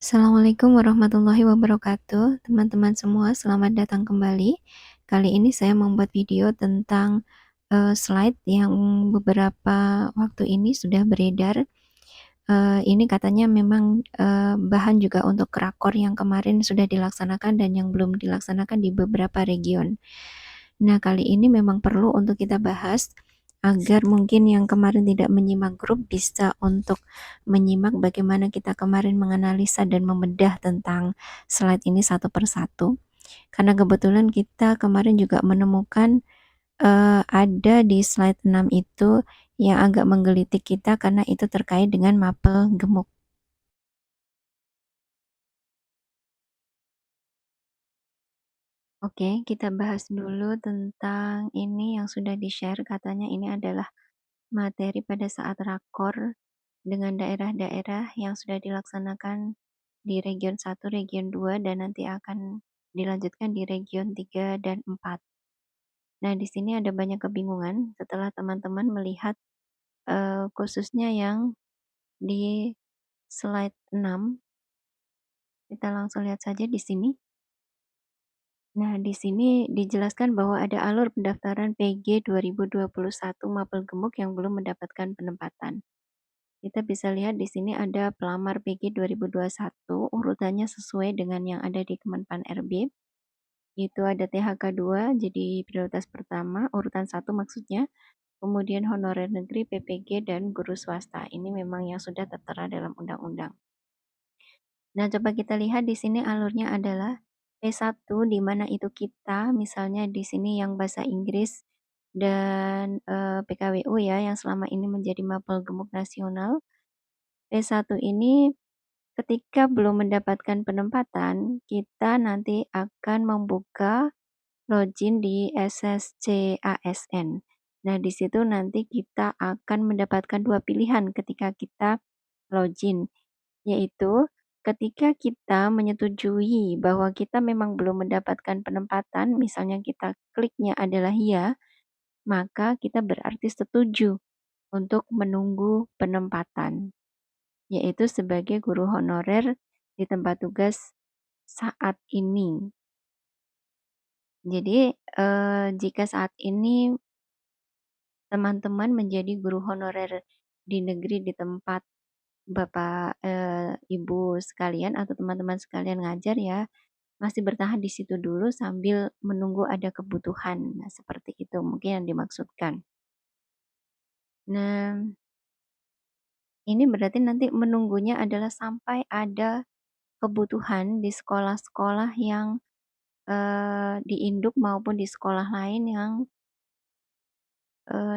Assalamualaikum warahmatullahi wabarakatuh, teman-teman semua, selamat datang kembali. Kali ini saya membuat video tentang slide yang beberapa waktu ini sudah beredar. Ini katanya memang bahan juga untuk rakor yang kemarin sudah dilaksanakan dan yang belum dilaksanakan di beberapa region. Nah, kali ini memang perlu untuk kita bahas agar mungkin yang kemarin tidak menyimak grup bisa untuk menyimak bagaimana kita kemarin menganalisa dan membedah tentang slide ini satu persatu. Karena kebetulan kita kemarin juga menemukan ada di slide 6 itu yang agak menggelitik kita karena itu terkait dengan mapel gemuk. Oke, kita bahas dulu tentang ini yang sudah di-share, katanya ini adalah materi pada saat rakor dengan daerah-daerah yang sudah dilaksanakan di region 1, region 2, dan nanti akan dilanjutkan di region 3 dan 4. Nah, di sini ada banyak kebingungan setelah teman-teman melihat khususnya yang di slide 6. Kita langsung lihat saja di sini. Nah, di sini dijelaskan bahwa ada alur pendaftaran PG 2021 mapel gemuk yang belum mendapatkan penempatan. Kita bisa lihat di sini ada pelamar PG 2021, urutannya sesuai dengan yang ada di Kemenpan RB. Itu ada THK 2 jadi prioritas pertama, urutan 1 maksudnya. Kemudian honorer negeri, PPG, dan guru swasta. Ini memang yang sudah tertera dalam undang-undang. Nah, coba kita lihat di sini alurnya adalah P1 di mana itu kita, misalnya di sini yang bahasa Inggris dan PKWU ya yang selama ini menjadi mapel gemuk nasional. P1 ini ketika belum mendapatkan penempatan, kita nanti akan membuka login di SSCASN. Nah, di situ nanti kita akan mendapatkan dua pilihan ketika kita login, yaitu ketika kita menyetujui bahwa kita memang belum mendapatkan penempatan, misalnya kita kliknya adalah ya, maka kita berarti setuju untuk menunggu penempatan, yaitu sebagai guru honorer di tempat tugas saat ini. Jadi, jika saat ini teman-teman menjadi guru honorer di negeri di tempat Bapak, Ibu sekalian atau teman-teman sekalian ngajar ya, masih bertahan di situ dulu sambil menunggu ada kebutuhan. Nah, seperti itu mungkin yang dimaksudkan. Nah, ini berarti nanti menunggunya adalah sampai ada kebutuhan di sekolah-sekolah yang, di induk maupun di sekolah lain yang,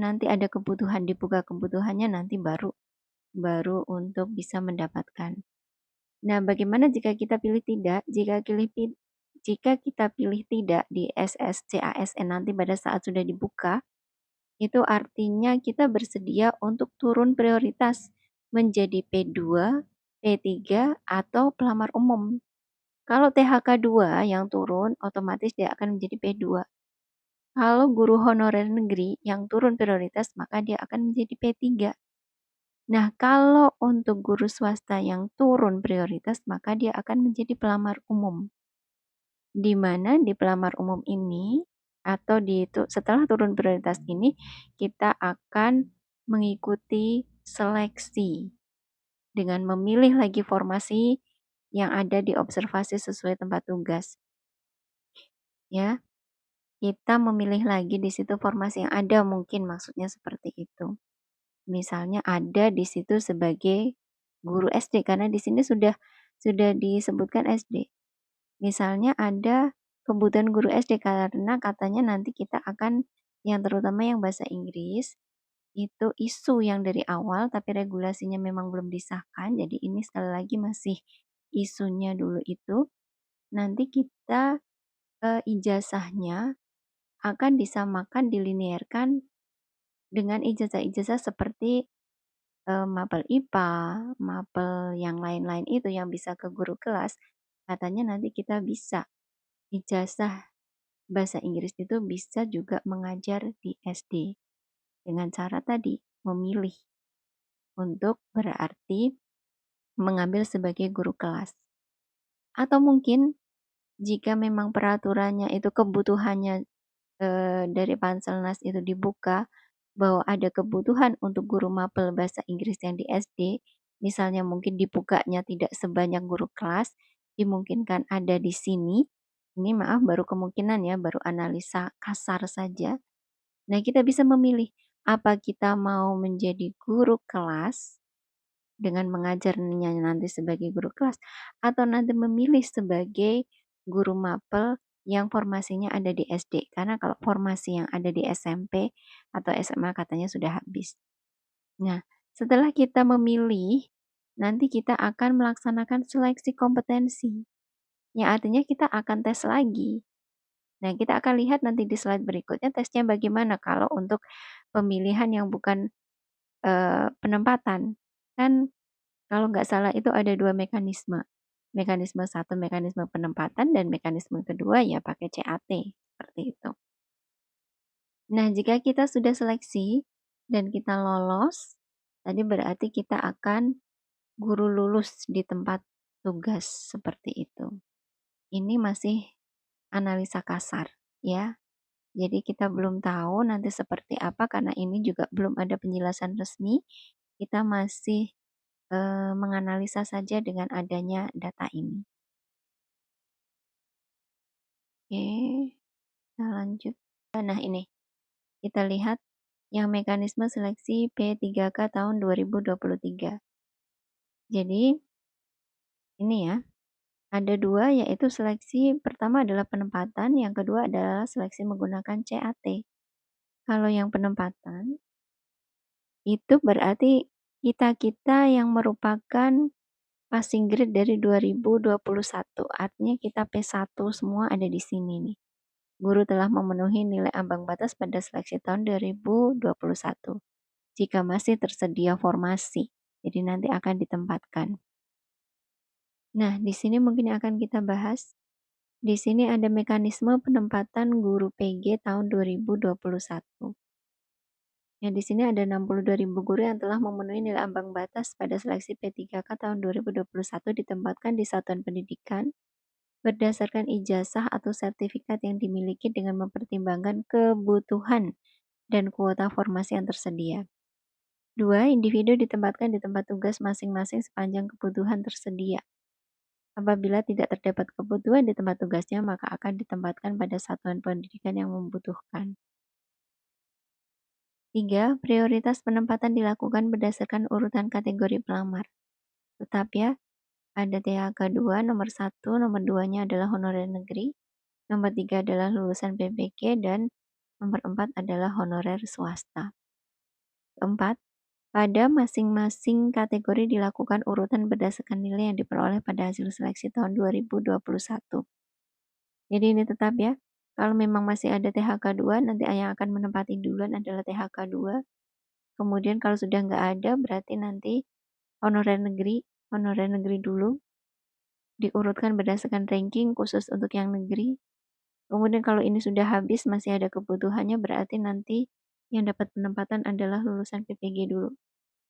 nanti ada kebutuhan, dibuka kebutuhannya nanti baru baru untuk bisa mendapatkan. Nah, bagaimana jika kita pilih tidak? Jika kita pilih tidak di SSCASN nanti pada saat sudah dibuka, itu artinya kita bersedia untuk turun prioritas menjadi P2, P3, atau pelamar umum. Kalau THK 2 yang turun, otomatis dia akan menjadi P2. Kalau guru honorer negeri yang turun prioritas, maka dia akan menjadi P3. Nah, kalau untuk guru swasta yang turun prioritas, maka dia akan menjadi pelamar umum. Di mana di pelamar umum ini atau setelah turun prioritas ini, kita akan mengikuti seleksi dengan memilih lagi formasi yang ada di observasi sesuai tempat tugas. Ya, kita memilih lagi di situ formasi yang ada, mungkin maksudnya seperti itu. Misalnya ada di situ sebagai guru SD karena di sini sudah disebutkan SD. Misalnya ada kebutuhan guru SD karena katanya nanti kita akan yang terutama yang bahasa Inggris itu isu yang dari awal tapi regulasinya memang belum disahkan. Jadi ini sekali lagi masih isunya dulu itu. Nanti kita ijazahnya akan disamakan dilinearkan dengan ijazah-ijazah seperti mapel IPA, mapel yang lain-lain itu yang bisa ke guru kelas, katanya nanti kita bisa ijazah bahasa Inggris itu bisa juga mengajar di SD. Dengan cara tadi, memilih untuk berarti mengambil sebagai guru kelas. Atau mungkin jika memang peraturannya itu kebutuhannya dari Panselnas itu dibuka, bahwa ada kebutuhan untuk guru mapel bahasa Inggris yang di SD, misalnya mungkin dibukanya tidak sebanyak guru kelas, dimungkinkan ada di sini. Ini maaf baru kemungkinan ya, baru analisa kasar saja. Nah, kita bisa memilih apa kita mau menjadi guru kelas dengan mengajarnya nanti sebagai guru kelas, atau nanti memilih sebagai guru mapel yang formasinya ada di SD. Karena kalau formasi yang ada di SMP atau SMA katanya sudah habis. Nah, setelah kita memilih, nanti kita akan melaksanakan seleksi kompetensi. Yang artinya kita akan tes lagi. Nah, kita akan lihat nanti di slide berikutnya tesnya bagaimana kalau untuk pemilihan yang bukan penempatan. Kan kalau nggak salah itu ada 2 mekanisme. Mekanisme satu mekanisme penempatan dan mekanisme kedua ya pakai CAT, seperti itu. Nah, jika kita sudah seleksi dan kita lolos, tadi berarti kita akan guru lulus di tempat tugas seperti itu. Ini masih analisa kasar ya. Jadi kita belum tahu nanti seperti apa karena ini juga belum ada penjelasan resmi. Kita masih menganalisa saja dengan adanya data ini. Oke, kita lanjut. Nah ini, kita lihat yang mekanisme seleksi P3K tahun 2023. Jadi, ini ya, ada 2 yaitu seleksi pertama adalah penempatan, yang kedua adalah seleksi menggunakan CAT. Kalau yang penempatan, itu berarti kita-kita yang merupakan passing grade dari 2021, artinya kita P1 semua ada di sini nih. Guru telah memenuhi nilai ambang batas pada seleksi tahun 2021. Jika masih tersedia formasi, jadi nanti akan ditempatkan. Nah, di sini mungkin akan kita bahas. Di sini ada mekanisme penempatan guru PG tahun 2021. Ya, di sini ada 62.000 guru yang telah memenuhi nilai ambang batas pada seleksi P3K tahun 2021 ditempatkan di satuan pendidikan berdasarkan ijazah atau sertifikat yang dimiliki dengan mempertimbangkan kebutuhan dan kuota formasi yang tersedia. 2. Individu ditempatkan di tempat tugas masing-masing sepanjang kebutuhan tersedia. Apabila tidak terdapat kebutuhan di tempat tugasnya, maka akan ditempatkan pada satuan pendidikan yang membutuhkan. 3. Prioritas penempatan dilakukan berdasarkan urutan kategori pelamar. Tetap ya, ada THK 2, nomor 1, nomor 2-nya adalah honorer negeri, nomor 3 adalah lulusan PPK, dan nomor 4 adalah honorer swasta. 4. Pada masing-masing kategori dilakukan urutan berdasarkan nilai yang diperoleh pada hasil seleksi tahun 2021. Jadi ini tetap ya, kalau memang masih ada THK 2, nanti yang akan menempati duluan adalah THK 2. Kemudian kalau sudah nggak ada, berarti nanti honorer negeri dulu, diurutkan berdasarkan ranking khusus untuk yang negeri. Kemudian kalau ini sudah habis, masih ada kebutuhannya, berarti nanti yang dapat penempatan adalah lulusan PPG dulu.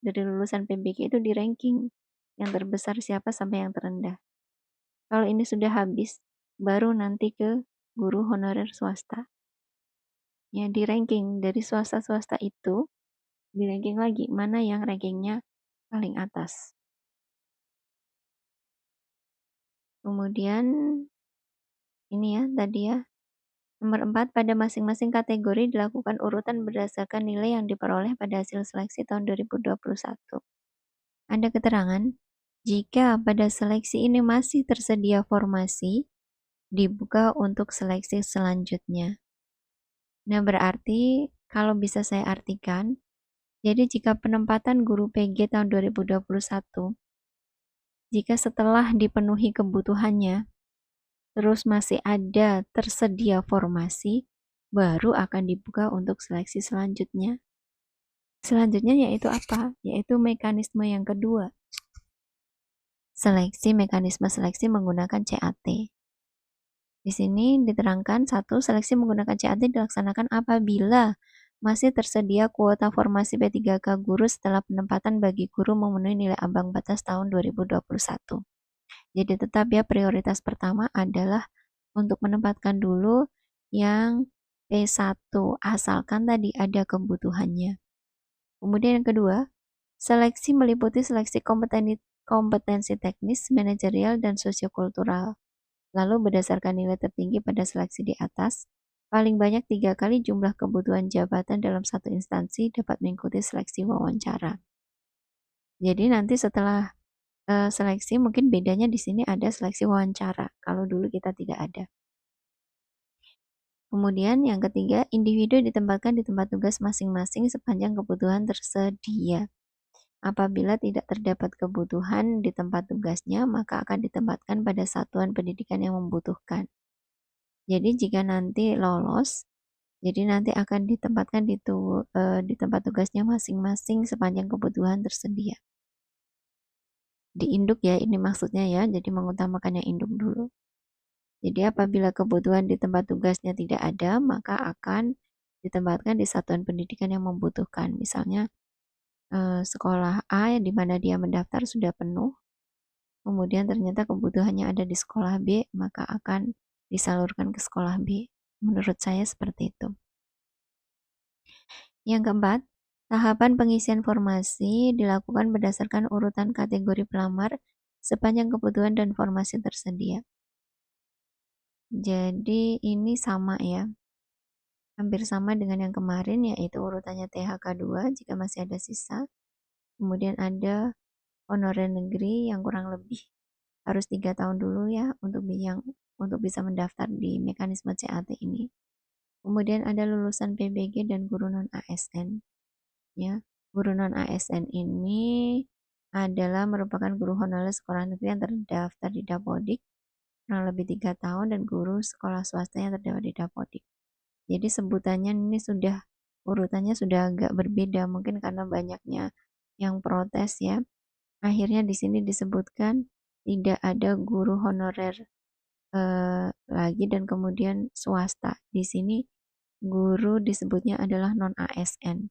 Dari lulusan PPG itu di ranking yang terbesar siapa sampai yang terendah. Kalau ini sudah habis, baru nanti ke guru honorer swasta. Ya, di ranking dari swasta-swasta itu, di ranking lagi mana yang rankingnya paling atas. Kemudian ini ya tadi ya. Nomor 4, pada masing-masing kategori dilakukan urutan berdasarkan nilai yang diperoleh pada hasil seleksi tahun 2021. Ada keterangan, jika pada seleksi ini masih tersedia formasi, dibuka untuk seleksi selanjutnya. Nah, berarti kalau bisa saya artikan, jadi jika penempatan guru PG tahun 2021, jika setelah dipenuhi kebutuhannya, terus masih ada tersedia formasi, baru akan dibuka untuk seleksi selanjutnya. Selanjutnya yaitu apa? Yaitu mekanisme yang kedua. Mekanisme seleksi menggunakan CAT. Di sini diterangkan, 1. Seleksi menggunakan CAT dilaksanakan apabila masih tersedia kuota formasi P3K guru setelah penempatan bagi guru memenuhi nilai ambang batas tahun 2021. Jadi tetap ya prioritas pertama adalah untuk menempatkan dulu yang P1, asalkan tadi ada kebutuhannya. Kemudian yang kedua, seleksi meliputi seleksi kompetensi teknis, manajerial, dan sosiokultural. Lalu berdasarkan nilai tertinggi pada seleksi di atas, paling banyak 3 kali jumlah kebutuhan jabatan dalam satu instansi dapat mengikuti seleksi wawancara. Jadi nanti setelah seleksi mungkin bedanya di sini ada seleksi wawancara, kalau dulu kita tidak ada. Kemudian yang ketiga, individu ditempatkan di tempat tugas masing-masing sepanjang kebutuhan tersedia. Apabila tidak terdapat kebutuhan di tempat tugasnya, maka akan ditempatkan pada satuan pendidikan yang membutuhkan. Jadi jika nanti lolos, jadi nanti akan ditempatkan di tempat tugasnya masing-masing sepanjang kebutuhan tersedia. Di induk ya, ini maksudnya ya, jadi mengutamakan yang induk dulu. Jadi apabila kebutuhan di tempat tugasnya tidak ada, maka akan ditempatkan di satuan pendidikan yang membutuhkan. Misalnya sekolah A di mana dia mendaftar sudah penuh, kemudian ternyata kebutuhannya ada di sekolah B, maka akan disalurkan ke sekolah B. Menurut saya seperti itu. Yang keempat, tahapan pengisian formasi dilakukan berdasarkan urutan kategori pelamar sepanjang kebutuhan dan formasi tersedia. Jadi ini sama ya, hampir sama dengan yang kemarin, yaitu urutannya THK2 jika masih ada sisa. Kemudian ada honorer negeri yang kurang lebih harus 3 tahun dulu ya untuk bisa mendaftar di mekanisme CAT ini. Kemudian ada lulusan PBG dan guru non ASN. Ya, guru non ASN ini adalah merupakan guru honorer sekolah negeri yang terdaftar di Dapodik kurang lebih 3 tahun dan guru sekolah swasta yang terdaftar di Dapodik. Jadi sebutannya ini urutannya sudah agak berbeda, mungkin karena banyaknya yang protes ya. Akhirnya di sini disebutkan tidak ada guru honorer lagi dan kemudian swasta. Di sini guru disebutnya adalah non ASN,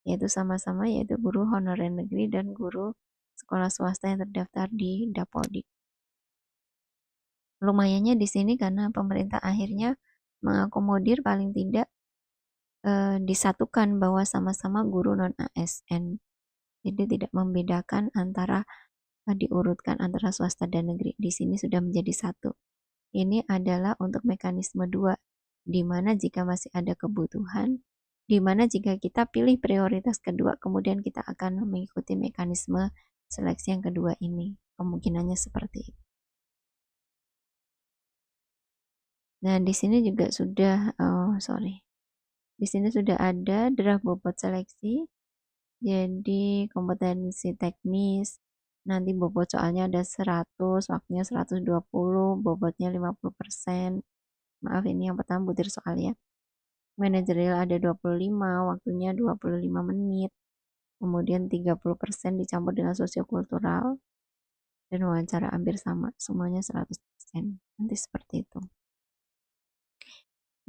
yaitu sama-sama yaitu guru honorer negeri dan guru sekolah swasta yang terdaftar di Dapodik. Lumayannya di sini karena pemerintah akhirnya mengakomodir paling tidak disatukan bahwa sama-sama guru non ASN. Jadi tidak membedakan antara diurutkan antara swasta dan negeri. Di sini sudah menjadi satu. Ini adalah untuk mekanisme 2, di mana jika masih ada kebutuhan, di mana jika kita pilih prioritas kedua, kemudian kita akan mengikuti mekanisme seleksi yang kedua ini. Kemungkinannya seperti itu. Nah, di sini juga sudah, di sini sudah ada draft bobot seleksi. Jadi kompetensi teknis, nanti bobot soalnya ada 100, waktunya 120, bobotnya 50%. Maaf ini yang pertama butir soal ya. Manajerial ada 25, waktunya 25 menit. Kemudian 30% dicampur dengan sosiokultural. Dan wawancara hampir sama, semuanya 100%. Nanti seperti itu.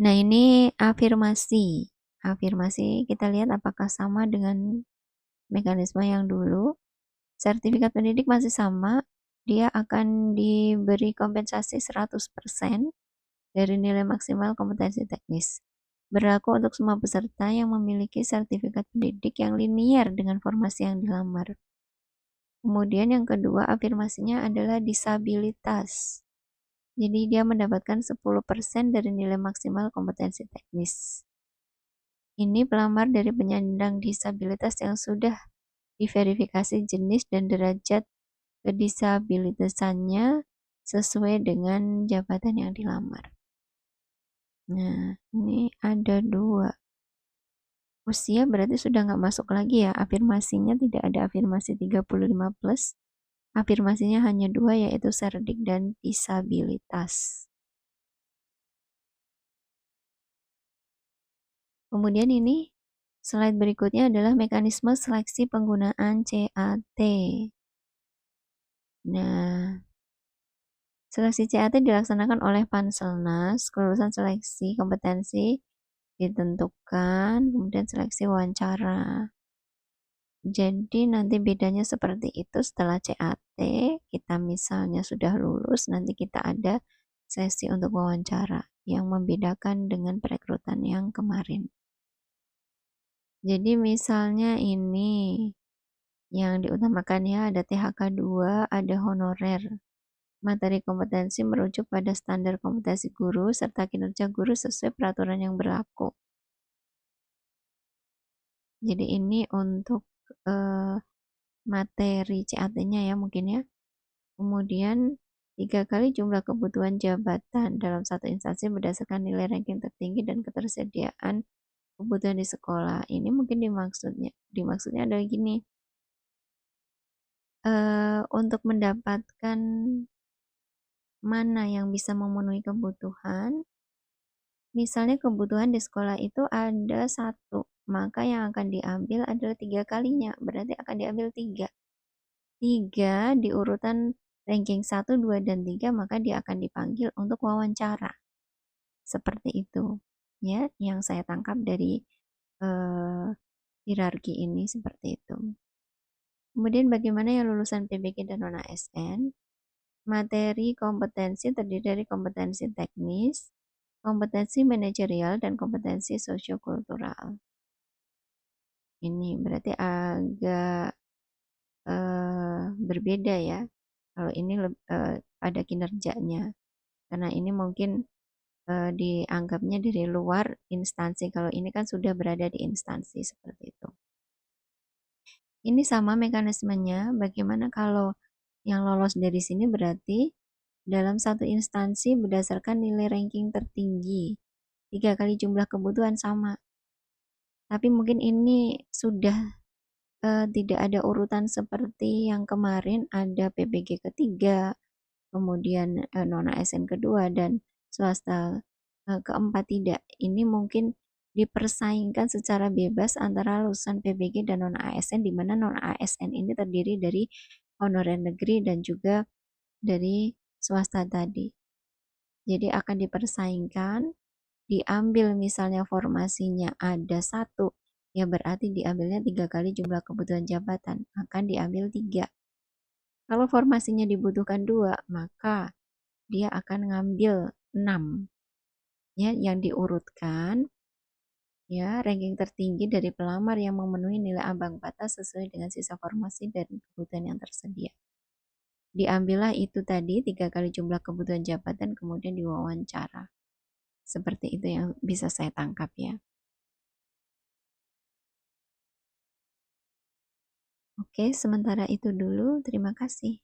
Nah ini afirmasi. Afirmasi kita lihat apakah sama dengan mekanisme yang dulu. Sertifikat pendidik masih sama, dia akan diberi kompensasi 100% dari nilai maksimal kompetensi teknis. Berlaku untuk semua peserta yang memiliki sertifikat pendidik yang linier dengan formasi yang dilamar. Kemudian yang kedua afirmasinya adalah disabilitas. Jadi dia mendapatkan 10% dari nilai maksimal kompetensi teknis. Ini pelamar dari penyandang disabilitas yang sudah diverifikasi jenis dan derajat kedisabilitasannya sesuai dengan jabatan yang dilamar. Nah, ini ada 2. Usia berarti sudah nggak masuk lagi ya. Afirmasinya tidak ada afirmasi 35+. Afirmasinya hanya 2 yaitu cerdik dan disabilitas. Kemudian ini slide berikutnya adalah mekanisme seleksi penggunaan CAT. Nah, seleksi CAT dilaksanakan oleh Panselnas, kelulusan seleksi kompetensi ditentukan, kemudian seleksi wawancara. Jadi nanti bedanya seperti itu setelah CAT, kita misalnya sudah lulus, nanti kita ada sesi untuk wawancara yang membedakan dengan perekrutan yang kemarin. Jadi misalnya ini yang diutamakan ya ada THK 2, ada honorer. Materi kompetensi merujuk pada standar kompetensi guru serta kinerja guru sesuai peraturan yang berlaku. Jadi ini untuk materi CAT-nya ya mungkin ya. Kemudian 3 kali jumlah kebutuhan jabatan dalam satu instansi berdasarkan nilai ranking tertinggi dan ketersediaan kebutuhan di sekolah. Ini mungkin dimaksudnya adalah gini. Untuk mendapatkan mana yang bisa memenuhi kebutuhan, misalnya kebutuhan di sekolah itu ada 1, maka yang akan diambil adalah 3 kalinya, berarti akan diambil 3. 3 di urutan ranking 1, 2, dan 3, maka dia akan dipanggil untuk wawancara. Seperti itu. Ya, yang saya tangkap dari hierarki ini seperti itu. Kemudian bagaimana yang lulusan PBG dan non-ASN? Materi kompetensi terdiri dari kompetensi teknis, kompetensi manajerial, dan kompetensi sosiokultural. Ini berarti agak berbeda ya. Kalau ini ada kinerjanya. Karena ini mungkin dianggapnya dari luar instansi. Kalau ini kan sudah berada di instansi seperti itu. Ini sama mekanismenya. Bagaimana kalau yang lolos dari sini berarti dalam satu instansi berdasarkan nilai ranking tertinggi. 3 kali jumlah kebutuhan sama. Tapi mungkin ini sudah tidak ada urutan seperti yang kemarin ada PBG ketiga, kemudian non-ASN kedua, dan swasta keempat tidak. Ini mungkin dipersaingkan secara bebas antara lulusan PBG dan non-ASN, di mana non-ASN ini terdiri dari honorer negeri dan juga dari swasta tadi. Jadi akan dipersaingkan, diambil misalnya formasinya ada 1, ya berarti diambilnya 3 kali jumlah kebutuhan jabatan, akan diambil 3. Kalau formasinya dibutuhkan 2, maka dia akan ngambil 6. Ya, yang diurutkan ya ranking tertinggi dari pelamar yang memenuhi nilai ambang batas sesuai dengan sisa formasi dan kebutuhan yang tersedia. Diambillah itu tadi 3 kali jumlah kebutuhan jabatan kemudian diwawancara. Seperti itu yang bisa saya tangkap ya. Oke, sementara itu dulu. Terima kasih.